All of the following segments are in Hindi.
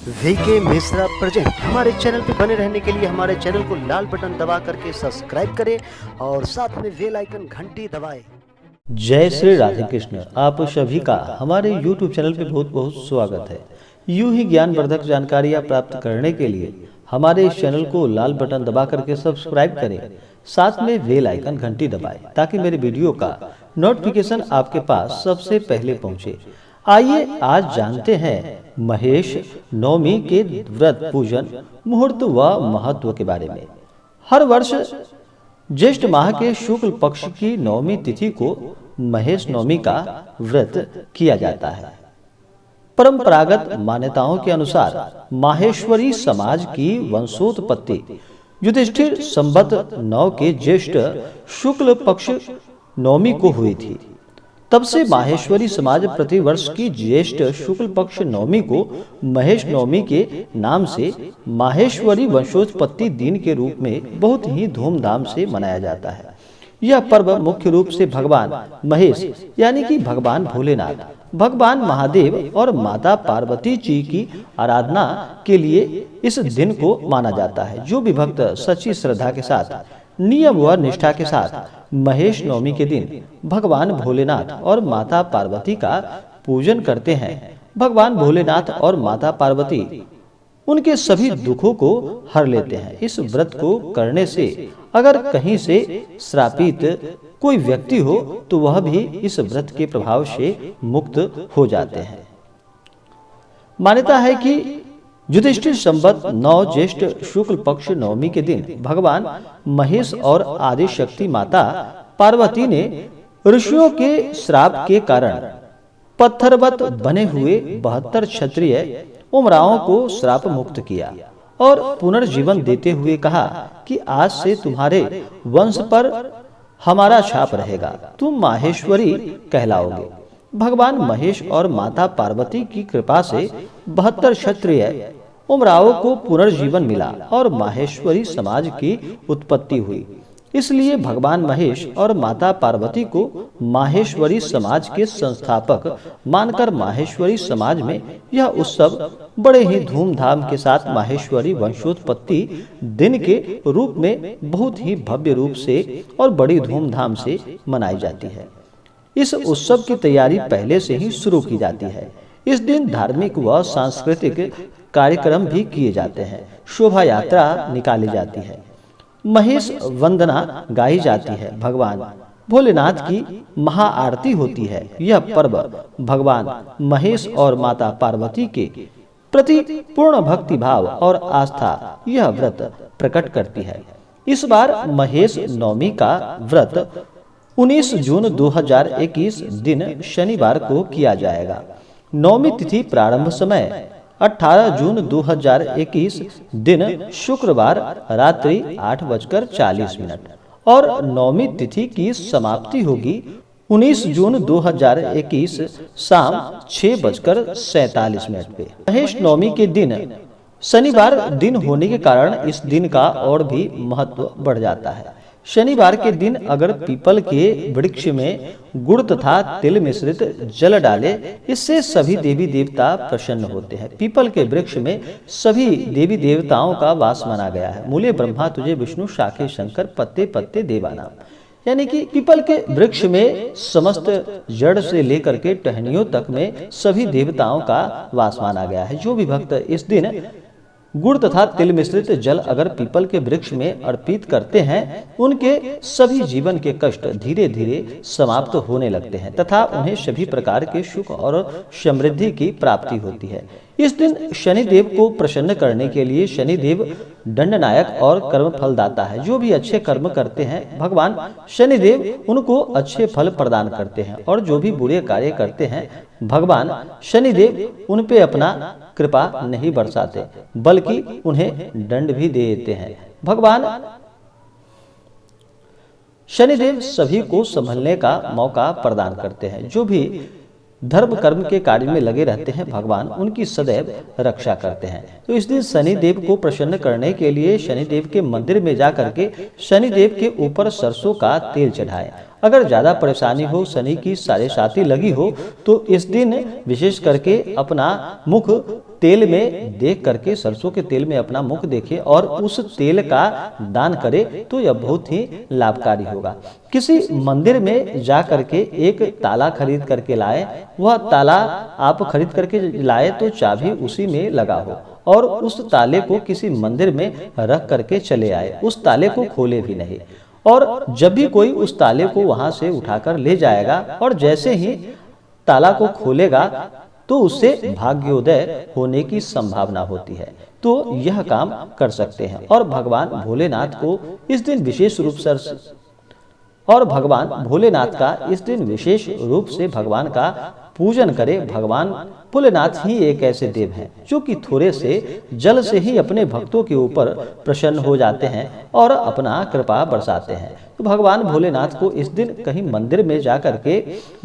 VK Mishra present. हमारे चैनल पर बने रहने के लिए हमारे चैनल को लाल बटन दबा करके सब्सक्राइब करें और साथ में बेल आइकन घंटी दबाएं। जय श्री राधे कृष्ण। आप सभी का हमारे YouTube चैनल पे बहुत बहुत स्वागत है। यूं ही ज्ञानवर्धक जानकारियाँ प्राप्त करने के लिए हमारे इस चैनल को लाल बटन दबा करके सब्सक्राइब करें, साथ में बेल आइकन घंटी दबाएं ताकि मेरे वीडियो का नोटिफिकेशन आपके पास सबसे पहले पहुंचे। आइए आज जानते हैं महेश नवमी के व्रत पूजन मुहूर्त व महत्व के बारे में। हर वर्ष ज्येष्ठ माह के शुक्ल पक्ष की नवमी तिथि को महेश नवमी का व्रत किया जाता है। परंपरागत मान्यताओं के अनुसार माहेश्वरी समाज की वंशोत्पत्ति युधिष्ठिर संवत 9 के ज्येष्ठ शुक्ल पक्ष नवमी को हुई थी। तब से माहेश्वरी समाज प्रतिवर्ष की ज्येष्ठ शुक्ल पक्ष नवमी को महेश नवमी के नाम से माहेश्वरी वंशोत्पत्ति दिन के रूप में बहुत ही धूमधाम से मनाया जाता है। यह पर्व मुख्य रूप से भगवान महेश यानी कि भगवान भोलेनाथ, भगवान महादेव और माता पार्वती जी की आराधना के लिए इस दिन को माना जाता है। जो भी भक्त सच्ची श्रद्धा के साथ, नियम व निष्ठा के साथ महेश नवमी के दिन भगवान भोलेनाथ और माता पार्वती का पूजन करते हैं, भगवान भोलेनाथ और माता पार्वती उनके सभी दुखों को हर लेते हैं। इस व्रत को करने से अगर कहीं से श्रापित कोई व्यक्ति हो तो वह भी इस व्रत के प्रभाव से मुक्त हो जाते हैं। मान्यता है कि युधिष्ठिर संवत 9 ज्येष्ठ शुक्ल पक्ष नवमी के दिन भगवान महेश और आदि शक्ति माता पार्वती ने ऋषियों के श्राप के कारण पत्थरवत बने हुए 72 क्षत्रिय उमरावों को श्राप मुक्त किया और पुनर्जीवन देते हुए कहा कि आज से तुम्हारे वंश पर हमारा छाप रहेगा, तुम माहेश्वरी कहलाओगे। भगवान महेश और माता पार्वती की कृपा से 72 क्षत्रिय उमरावों को पुनर्जीवन मिला और माहेश्वरी समाज की उत्पत्ति हुई। इसलिए भगवान महेश और माता पार्वती को माहेश्वरी समाज के संस्थापक मानकर माहेश्वरी समाज में यह उत्सव बड़े ही धूमधाम के साथ माहेश्वरी वंशोत्पत्ति दिन के रूप में बहुत ही भव्य रूप से और बड़ी धूमधाम से मनाई जाती है। इस उत्सव की तैयारी पहले से ही शुरू की जाती है। इस दिन धार्मिक व सांस्कृतिक कार्यक्रम भी किए जाते हैं, शोभा यात्रा निकाली जाती है, महेश वंदना गाई जाती है, भगवान भोलेनाथ की महाआरती होती है। यह पर्व भगवान महेश और माता पार्वती के प्रति पूर्ण भक्ति भाव और आस्था यह व्रत प्रकट करती है। इस बार महेश नवमी का व्रत 19 जून 2021 दिन शनिवार को किया जाएगा। नवमी तिथि प्रारंभ समय 18 जून 2021 दिन शुक्रवार रात्रि 8:40 और नवमी तिथि की समाप्ति होगी 19 जून 2021 शाम 6:47 पे। महेश नवमी के दिन शनिवार दिन होने के कारण इस दिन का और भी महत्व बढ़ जाता है। शनिवार के दिन अगर पीपल के वृक्ष में गुड़ तथा तिल मिश्रित जल डाले, इससे सभी देवी देवता प्रसन्न होते हैं। पीपल के वृक्ष में सभी देवी देवताओं का वास माना गया है। मूले ब्रह्मा तुझे विष्णु, शाखे शंकर, पत्ते पत्ते देवानाम, यानी कि पीपल के वृक्ष में समस्त जड़ से लेकर के टहनियों तक में सभी देवताओं का वास माना गया है। जो भी भक्त इस दिन गुड़ तथा तिल मिश्रित जल अगर पीपल के वृक्ष में अर्पित करते हैं, उनके सभी जीवन के कष्ट धीरे धीरे समाप्त होने लगते हैं तथा उन्हें सभी प्रकार के सुख और समृद्धि की प्राप्ति होती है। इस दिन शनिदेव को प्रसन्न करने के लिए शनिदेव दंडनायक और कर्म फलदाता है। जो भी अच्छे कर्म करते हैं, भगवान शनिदेव उनको अच्छे फल प्रदान करते हैं और जो भी बुरे कार्य करते हैं, भगवान शनिदेव उन पे अपना कृपा नहीं बरसाते बल्कि उन्हें दंड भी दे देते हैं। भगवान शनिदेव सभी को संभलने का मौका प्रदान करते हैं। जो भी धर्म कर्म के कार्य में लगे रहते हैं, भगवान उनकी सदैव रक्षा करते हैं। तो इस दिन शनिदेव को प्रसन्न करने के लिए शनिदेव के मंदिर में जाकर के शनिदेव के ऊपर सरसों का तेल चढ़ाएं। अगर ज़्यादा परेशानी हो, शनि की साढ़े साती लगी हो, तो इस दिन विशेष करके अपना मुख तेल में देख करके, सरसों के तेल में अपना मुख देखे और उस तेल का दान करे तो यह बहुत ही लाभकारी होगा। किसी मंदिर में जा करके एक ताला खरीद करके लाए, वह ताला आप खरीद करके लाए तो चाबी उसी में लगा हो और उस ताले को किसी मंदिर में रख करके चले आए, उस ताले को खोले भी नहीं। और जब भी कोई उस ताले को वहां से उठाकर ले जाएगा और जैसे ही ताला को खोलेगा तो उससे भाग्योदय होने की संभावना होती है। तो यह काम कर सकते हैं और भगवान भोलेनाथ को इस दिन विशेष रूप से भगवान का पूजन करें। भगवान भोलेनाथ ही एक ऐसे देव हैं जो कि थोड़े से जल से ही अपने भक्तों के ऊपर प्रसन्न हो जाते हैं और अपना कृपा बरसाते हैं। तो भगवान भोलेनाथ को इस दिन कहीं मंदिर में जाकर के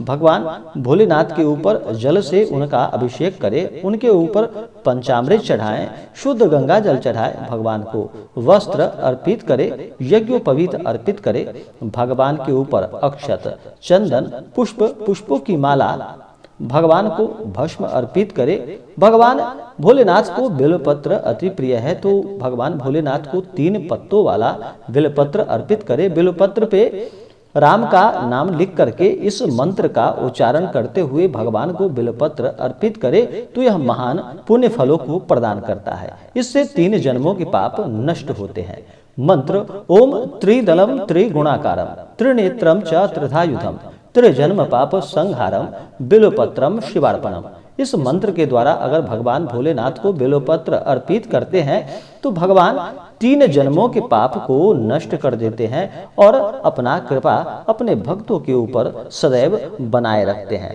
भगवान भोलेनाथ के ऊपर जल से उनका अभिषेक करें, उनके ऊपर पंचामृत चढ़ाएं, शुद्ध गंगा जल चढ़ाएं, भगवान को वस्त्र अर्पित करें, यज्ञोपवीत अर्पित करें, भगवान के ऊपर अक्षत, चंदन, पुष्पों की माला, भगवान को भस्म अर्पित करे। भगवान भोलेनाथ को बेलपत्र अति प्रिय है, तो भगवान भोलेनाथ को 3 पत्तों वाला बेलपत्र अर्पित करे। बेलपत्र पे राम का नाम लिख करके इस मंत्र का उच्चारण करते हुए भगवान को बेलपत्र अर्पित करे तो यह महान पुण्य फलों को प्रदान करता है। इससे 3 जन्मों के पाप नष्ट होते हैं। मंत्र ओम त्रिदलम त्रिगुणाकारम त्रिनेत्रम च त्रिधायुधम त्रिजन्म पाप संहारम बेलोपत्रम शिवार्पणम। इस मंत्र के द्वारा अगर भगवान भोलेनाथ को बेलोपत्र अर्पित करते हैं तो भगवान 3 जन्मों के पाप को नष्ट कर देते हैं और अपना कृपा अपने भक्तों के ऊपर सदैव बनाए रखते हैं।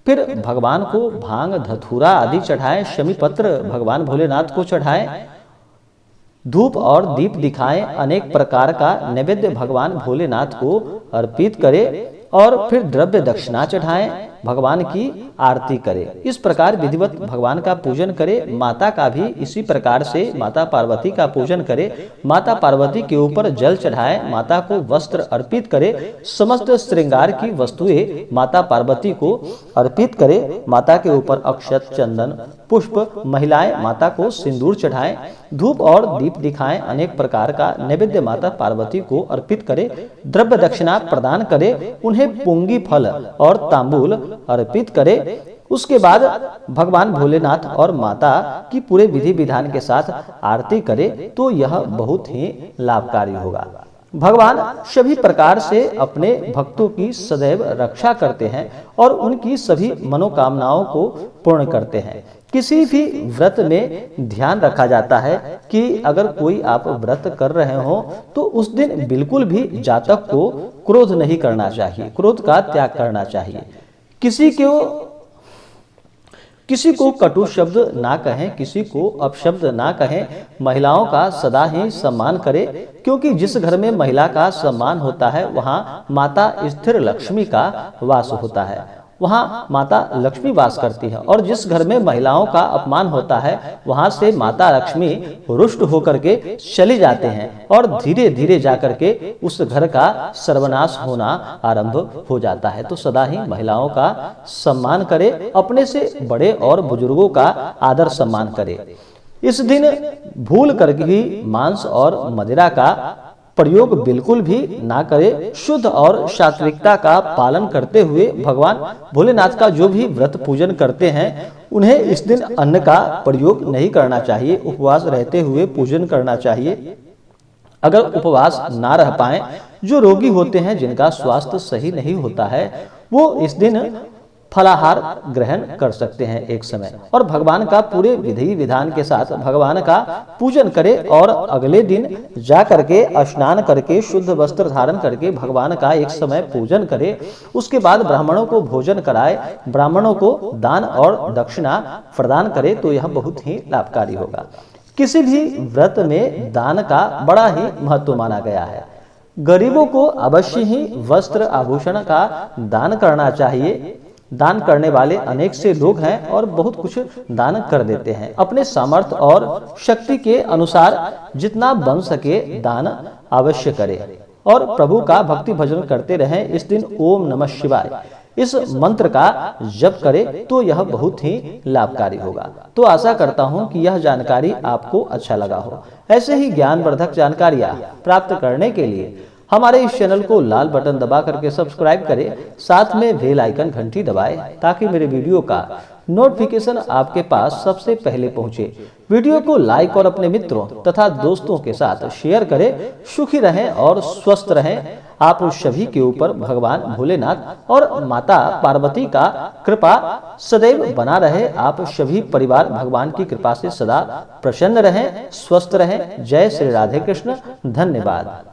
फिर भगवान को भांग, धतूरा आदि चढ़ाएं, शमी पत्र भगवान भोलेनाथ को चढ़ाएं, धूप और दीप दिखाएं, अनेक प्रकार का नैवेद्य भगवान भोलेनाथ को अर्पित करें और फिर द्रव्य दक्षिणा चढ़ाएं, भगवान की आरती करें। इस प्रकार विधिवत भगवान का पूजन करें। माता का भी इसी प्रकार से माता पार्वती का पूजन करें। माता पार्वती के ऊपर जल चढ़ाएं, माता को वस्त्र अर्पित करें, समस्त श्रृंगार की वस्तुएं माता पार्वती को अर्पित करें। माता के ऊपर अक्षत, चंदन, पुष्प, महिलाएं माता को सिंदूर चढ़ाएं, धूप और दीप दिखाएं, अनेक प्रकार का नैवेद्य माता पार्वती को अर्पित करें, द्रव्य दक्षिणा प्रदान करें, उन्हें पुंगी फल और तांबूल अर्पित करें। उसके बाद भगवान भोलेनाथ और माता की पूरे विधि विधान के साथ आरती करें तो यह बहुत ही लाभकारी होगा। भगवान सभी प्रकार से अपने भक्तों की सदैव रक्षा करते हैं और उनकी सभी मनोकामनाओं को पूर्ण करते हैं। किसी भी व्रत में ध्यान रखा जाता है कि अगर कोई आप व्रत कर रहे हो तो उस दिन बिल्कुल भी जातक को क्रोध नहीं करना चाहिए, क्रोध का त्याग करना चाहिए। किसी को कटु शब्द ना कहें, किसी को अपशब्द ना कहें, महिलाओं का सदा ही सम्मान करें, क्योंकि जिस घर में महिला का सम्मान होता है वहां माता स्थिर लक्ष्मी का वास होता है, वहां माता लक्ष्मी वास करती है। और जिस घर में महिलाओं का अपमान होता है वहां से माता लक्ष्मी रुष्ट होकर के चले जाते हैं और धीरे धीरे जाकर के उस घर का सर्वनाश होना आरंभ हो जाता है। तो सदा ही महिलाओं का सम्मान करें, अपने से बड़े और बुजुर्गों का आदर सम्मान करें। इस दिन भूल करके भी मांस और मदिरा का प्रयोग बिल्कुल भी ना करें। शुद्ध और सात्विकता का पालन करते हुए भगवान भोलेनाथ का जो भी व्रत पूजन करते हैं उन्हें इस दिन अन्न का प्रयोग नहीं करना चाहिए, उपवास रहते हुए पूजन करना चाहिए। अगर उपवास ना रह पाए, जो रोगी होते हैं, जिनका स्वास्थ्य सही नहीं होता है, वो इस दिन फलाहार ग्रहण कर सकते हैं एक समय और भगवान का पूरे विधि विधान के साथ भगवान का पूजन करें और अगले दिन जा करके स्नान करके शुद्ध वस्त्र धारण करके भगवान का एक समय पूजन करें। उसके बाद ब्राह्मणों को भोजन कराए, ब्राह्मणों को दान और दक्षिणा प्रदान करें तो यह बहुत ही लाभकारी होगा। किसी भी व्रत में दान का बड़ा ही महत्व माना गया है। गरीबों को अवश्य ही वस्त्र आभूषण का दान करना चाहिए। दान करने वाले अनेक से लोग हैं और बहुत कुछ दान कर देते हैं। अपने सामर्थ्य और शक्ति के अनुसार जितना बन सके दान अवश्य करें। और प्रभु का भक्ति भजन करते रहें। इस दिन ओम नमः शिवाय इस मंत्र का जप करें तो यह बहुत ही लाभकारी होगा। तो आशा करता हूं कि यह जानकारी आपको अच्छा लगा हो। ऐसे ही ज्ञानवर्धक जानकारियां प्राप्त करने के लिए हमारे इस चैनल को लाल बटन दबा करके सब्सक्राइब करें, साथ में बेल आइकन घंटी दबाएं ताकि मेरे वीडियो का नोटिफिकेशन आपके पास सबसे पहले पहुंचे। वीडियो को लाइक और अपने मित्रों तथा दोस्तों के साथ शेयर करें। सुखी रहें और स्वस्थ रहें। आप सभी के ऊपर भगवान भोलेनाथ और माता पार्वती का कृपा सदैव बना रहे। आप सभी परिवार भगवान की कृपा से सदा प्रसन्न रहें, स्वस्थ रहें। जय श्री राधे कृष्ण। धन्यवाद।